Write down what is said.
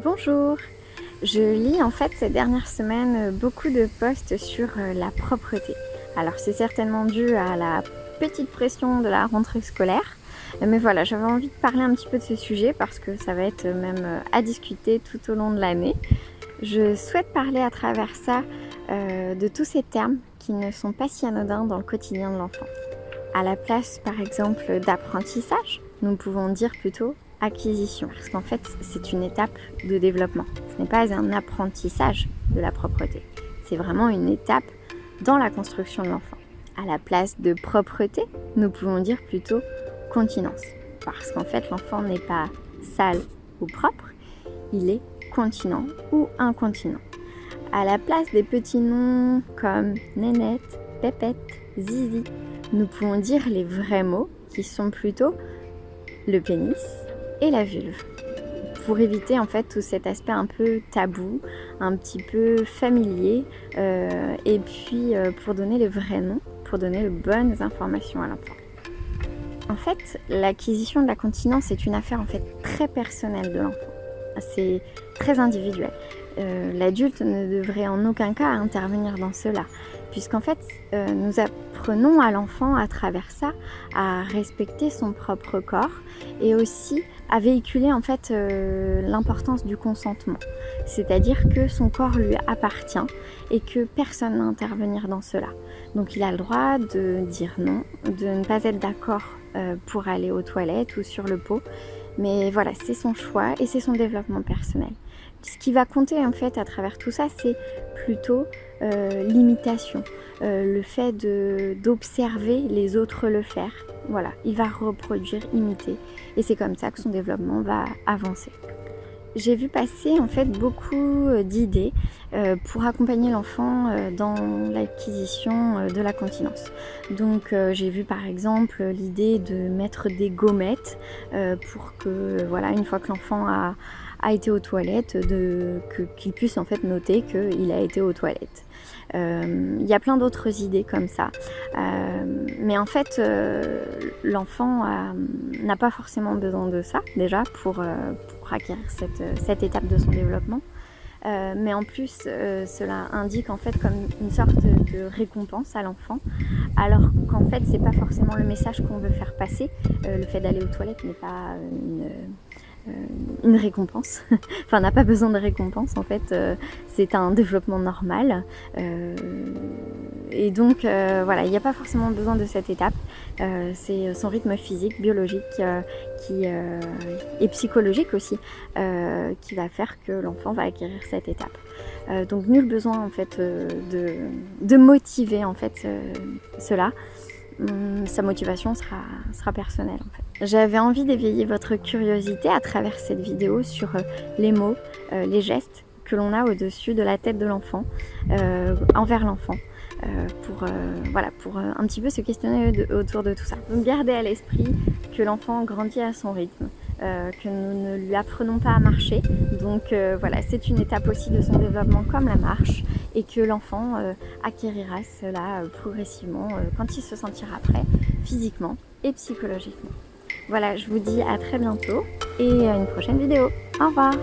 Bonjour, je lis en fait ces dernières semaines beaucoup de posts sur la propreté. Alors c'est certainement dû à la petite pression de la rentrée scolaire, mais voilà, j'avais envie de parler un petit peu de ce sujet parce que ça va être même à discuter tout au long de l'année. Je souhaite parler à travers ça de tous ces termes qui ne sont pas si anodins dans le quotidien de l'enfant. À la place par exemple d'apprentissage, nous pouvons dire plutôt acquisition, parce qu'en fait c'est une étape de développement. Ce n'est pas un apprentissage de la propreté, c'est vraiment une étape dans la construction de l'enfant. À la place de propreté, nous pouvons dire plutôt continence, parce qu'en fait l'enfant n'est pas sale ou propre, il est continent ou incontinent. À la place des petits noms comme nénette, pépette, zizi, nous pouvons dire les vrais mots qui sont plutôt le pénis et la vulve, pour éviter en fait tout cet aspect un peu tabou, un petit peu familier, et puis pour donner les vrais noms, pour donner les bonnes informations à l'enfant. En fait, l'acquisition de la continence est une affaire en fait très personnelle de l'enfant. C'est très individuel. L'adulte ne devrait en aucun cas intervenir dans cela, puisqu'en fait nous apprenons à l'enfant à travers ça à respecter son propre corps et aussi à véhiculer en fait l'importance du consentement, c'est-à-dire que son corps lui appartient et que personne n'a à intervenir dans cela. Donc il a le droit de dire non, de ne pas être d'accord pour aller aux toilettes ou sur le pot, mais voilà, c'est son choix et c'est son développement personnel. Ce qui va compter en fait à travers tout ça, c'est plutôt l'imitation, le fait d'observer les autres le faire. Voilà, il va reproduire, imiter, et c'est comme ça que son développement va avancer. J'ai vu passer en fait beaucoup d'idées pour accompagner l'enfant dans l'acquisition de la continence. Donc j'ai vu par exemple l'idée de mettre des gommettes pour que voilà, une fois que l'enfant a été aux toilettes, qu'il puisse en fait noter qu'il a été aux toilettes. Il y a plein d'autres idées comme ça, mais en fait l'enfant n'a pas forcément besoin de ça déjà pour acquérir cette étape de son développement, mais en plus cela indique en fait comme une sorte de récompense à l'enfant, alors qu'en fait c'est pas forcément le message qu'on veut faire passer. Le fait d'aller aux toilettes n'est pas une récompense, enfin on n'a pas besoin de récompense en fait, c'est un développement normal, et donc voilà, il n'y a pas forcément besoin de cette étape, c'est son rythme physique, biologique et psychologique aussi qui va faire que l'enfant va acquérir cette étape. Donc nul besoin en fait de motiver en fait cela. Sa motivation sera personnelle en fait. J'avais envie d'éveiller votre curiosité à travers cette vidéo sur les mots, les gestes que l'on a au-dessus de la tête de l'enfant, envers l'enfant, pour un petit peu se questionner autour de tout ça. Donc gardez à l'esprit que l'enfant grandit à son rythme, que nous ne lui apprenons pas à marcher, donc voilà, c'est une étape aussi de son développement comme la marche, et que l'enfant acquérira cela progressivement quand il se sentira prêt physiquement et psychologiquement. Voilà, je vous dis à très bientôt et à une prochaine vidéo. Au revoir!